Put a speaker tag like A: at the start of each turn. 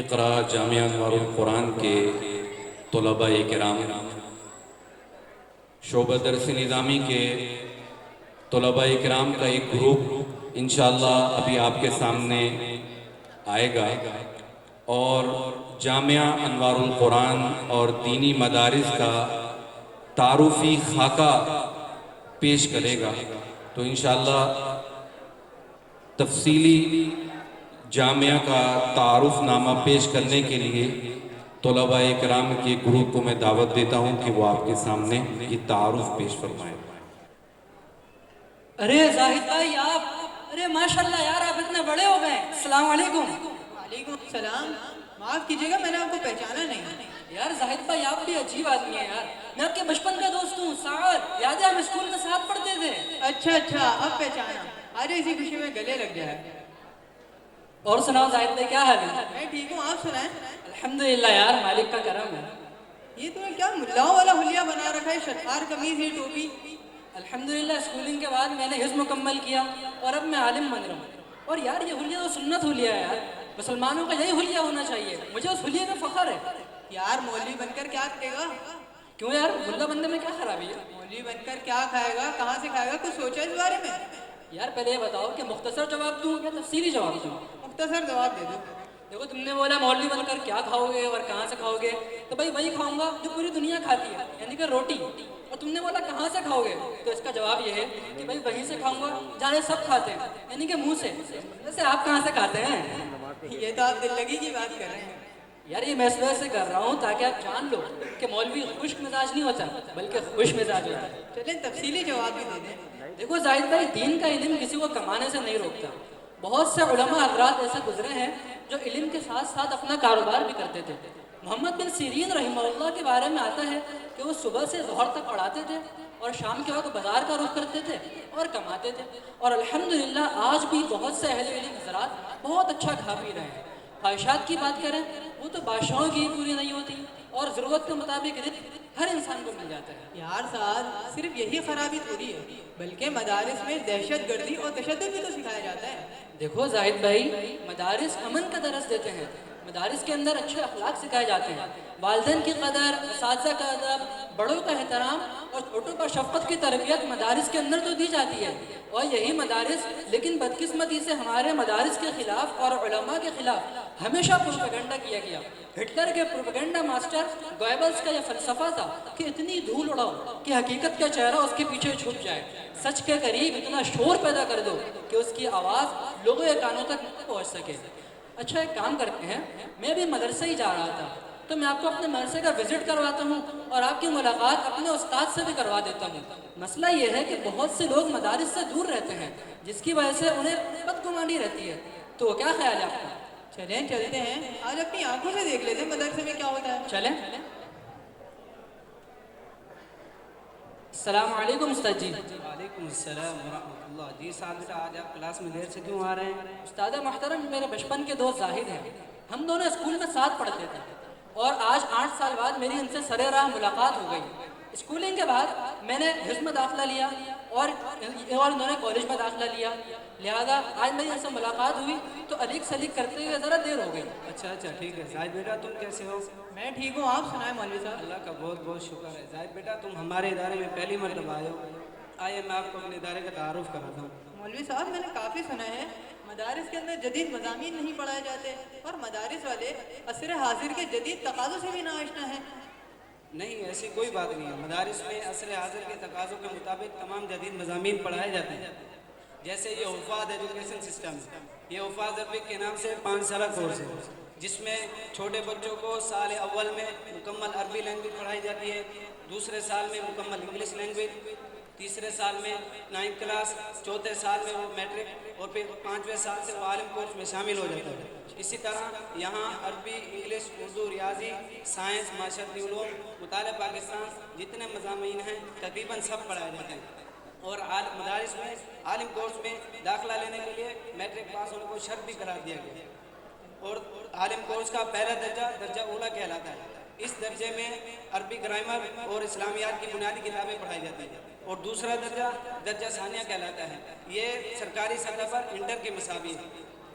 A: اقرا جامعہ انوار القرآن کے طلباء کرام، شعبہ درس نظامی کے طلباء کرام کا ایک گروپ انشاءاللہ ابھی آپ کے سامنے آئے گا اور جامعہ انوار القرآن اور دینی مدارس کا تعارفی خاکہ پیش کرے گا۔ تو انشاءاللہ تفصیلی جامعہ کا تعارف نامہ پیش کرنے کے لیے طلباء کرام کے گروپ کو میں دعوت دیتا ہوں کہ وہ آپ کے سامنے یہ تعارف پیش فرمائیں۔
B: ارے زاہد بھائی آپ، ارے ماشاءاللہ یار آپ اتنے بڑے ہو گئے۔ السلام علیکم۔
C: وعلیکم السلام، معاف کیجیے گا میں نے آپ کو پہچانا نہیں۔
B: یار زاہد بھائی آپ بھی عجیب آدمی ہیں یار، میں آپ کے بچپن کا دوست ہوں سعد، یاد ہے ہم اسکول میں ساتھ پڑھتے تھے۔
C: اچھا اب پہچانا، آج اسی خوشی میں گلے لگ جائے۔
B: اور سناؤ زاہد بھائی کیا حال ہے؟
C: میں ٹھیک ہوں، آپ سنائیں۔
B: الحمدللہ یار مالک کا کرم ہے۔
C: یہ تمہیں کیا ملاؤں والا حلیہ بنا رکھا ہے، شلوار قمیض یہ ٹوپی؟
B: الحمدللہ اسکولنگ کے بعد میں نے حفظ مکمل کیا اور اب میں عالم بن رہا ہوں۔ اور یار یہ حلیہ تو سنت حلیہ ہے یار، مسلمانوں کا یہی حلیہ ہونا چاہیے، مجھے اس حلیہ میں فخر ہے۔
C: یار مولوی بن کر کیا کرے گا؟
B: کیوں یار ملا بننے میں کیا خرابی ہے؟
C: مولوی بن کر کیا کھائے گا، کہاں سے کھائے گا، کچھ سوچا اس بارے میں؟
B: یار پہلے یہ بتاؤ کہ مختصر جواب دوں یا تفصیلی جواب دوں؟
C: مختصر جواب دے دو۔
B: دیکھو تم نے بولا مولوی بن کر کیا کھاؤ گے اور کہاں سے کھاؤ گے، تو بھائی وہی کھاؤں گا جو پوری دنیا کھاتی ہے، یعنی کہ روٹی۔ اور تم نے بولا کہاں سے کھاؤ گے، تو اس کا جواب یہ ہے کہ بھائی وہیں سے کھاؤں گا جانے سب کھاتے ہیں، یعنی کہ منہ سے۔ ویسے آپ کہاں سے کھاتے ہیں؟
C: یہ تو آپ دل لگی کی بات کر رہے ہیں۔
B: یار یہ میں اس وجہ سے کر رہا ہوں تاکہ آپ جان لو کہ مولوی خشک مزاج نہیں ہوتا بلکہ خوش مزاج ہوتا ہے۔
C: چلیں تفصیلی جواب بھی دے دیں۔
B: دیکھو زاہد بھائی دین کا علم کسی کو کمانے سے نہیں روکتا۔ بہت سے علماء حضرات ایسے گزرے ہیں جو علم کے ساتھ ساتھ اپنا کاروبار بھی کرتے تھے۔ محمد بن سیرین رحمہ اللہ کے بارے میں آتا ہے کہ وہ صبح سے ظہر تک پڑھاتے تھے اور شام کے وقت بازار کا رخ کرتے تھے اور کماتے تھے، اور الحمدللہ آج بھی بہت سے اہل علم حضرات بہت اچھا کھا پی رہے ہیں۔ خواہشات کی بات کریں وہ تو بادشاہوں کی پوری نہیں ہوتی، اور ضرورت کے مطابق رزق ہر انسان کو مل جاتا ہے۔
C: یار سعد، صرف یہی خرابی تھوڑی ہے، بلکہ مدارس میں دہشت گردی اور تشدد بھی تو سکھایا جاتا ہے۔
B: دیکھو زاہد بھائی مدارس امن کا درس دیتے ہیں، مدارس کے اندر اچھے اخلاق سکھائے جاتے ہیں، والدین کی قدر، اساتذہ کا ادب، بڑوں کا احترام اور چھوٹوں کا شفقت کی تربیت مدارس کے اندر تو دی جاتی ہے۔ اور یہی مدارس لیکن بدقسمتی سے ہمارے مدارس کے خلاف اور علماء کے خلاف ہمیشہ پروپیگنڈا کیا گیا۔ ہٹلر کے پروپیگنڈا ماسٹر گوئبلز کا یہ فلسفہ تھا کہ اتنی دھول اڑاؤ کہ حقیقت کا چہرہ اس کے پیچھے چھپ جائے، سچ کے قریب اتنا شور پیدا کر دو کہ اس کی آواز لوگوں کے کانوں تک پہنچ سکے۔ اچھا ایک کام کرتے ہیں، میں بھی مدرسے ہی جا رہا تھا تو میں آپ کو اپنے مدرسے کا وزٹ کرواتا ہوں اور آپ کی ملاقات اپنے استاد سے بھی کروا دیتا ہوں۔ مسئلہ یہ ہے کہ بہت سے لوگ مدارس سے دور رہتے ہیں جس کی وجہ سے انہیں بدگمانی رہتی ہے، تو کیا خیال ہے آپ کا؟
C: چلیں چلتے ہیں، آج اپنی آنکھوں سے دیکھ لیتے ہیں مدرسے میں کیا ہوتا ہے۔
B: چلیں۔ السلام علیکم استاد جی۔
D: وعلیکم السلام ورحمۃ اللہ۔ جی صاحب بیٹا آج آپ کلاس میں دیر سے کیوں آ رہے ہیں؟
B: استاد محترم میرے بچپن کے دوست زاہد ہیں، ہم دونوں اسکول میں ساتھ پڑھتے تھے اور آج 8 سال بعد میری ان سے سرِ راہ ملاقات ہو گئی۔ اسکولنگ کے بعد میں نے حفظ میں داخلہ لیا اور انہوں نے کالج میں داخلہ لیا، لہذا آج میری ان سے ملاقات ہوئی تو علیق سلیق کرتے ہوئے ذرا دیر ہو گئی۔
D: اچھا ٹھیک ہے۔ زاہد بیٹا تم کیسے ہو؟
C: میں ٹھیک ہوں، آپ سنائیں مولوی صاحب۔
D: اللہ کا بہت بہت شکر ہے۔ زاہد بیٹا تم ہمارے ادارے میں پہلی مرتبہ آئے ہو، آئیے میں آپ کو اپنے ادارے کا تعارف کراتا ہوں۔
C: مولوی صاحب میں نے کافی سنا ہے مدارس کے اندر جدید مضامین نہیں پڑھائے جاتے اور مدارس والے عصر حاضر کے جدید تقاضوں سے بھی ناآشنا ہیں۔
D: نہیں ایسی کوئی بات نہیں ہے، مدارس میں عصر حاضر کے تقاضوں کے مطابق تمام جدید مضامین پڑھائے جاتے ہیں۔ جیسے یہ حفاظ ایجوکیشن سسٹم، یہ حفاظ عربک کے نام سے 5 سالہ کورس ہے جس میں چھوٹے بچوں کو سال اول میں مکمل عربی لینگویج پڑھائی جاتی ہے، دوسرے سال میں مکمل انگلش لینگویج، تیسرے سال میں 9 کلاس، چوتھے سال میں وہ میٹرک، اور پھر 5ویں سال سے وہ عالم کورس میں شامل ہو جاتا ہے۔ اسی طرح یہاں عربی، انگلش، اردو، ریاضی، سائنس، معاشرتی علوم، مطالعہ پاکستان جتنے مضامین ہیں تقریباً سب پڑھائے جاتے ہیں۔ اور مدارس میں عالم کورس میں داخلہ لینے کے لیے میٹرک پاس ہونے کو شرط بھی قرار دیا گیا، اور عالم کورس کا پہلا درجہ درجہ اولیٰ کہلاتا ہے۔ اس درجے میں عربی گرامر اور اسلامیات کی بنیادی کتابیں پڑھائی جاتی ہیں، اور دوسرا درجہ درجہ ثانیہ کہلاتا ہے، یہ سرکاری سطح پر انٹر کے مساوی ہے۔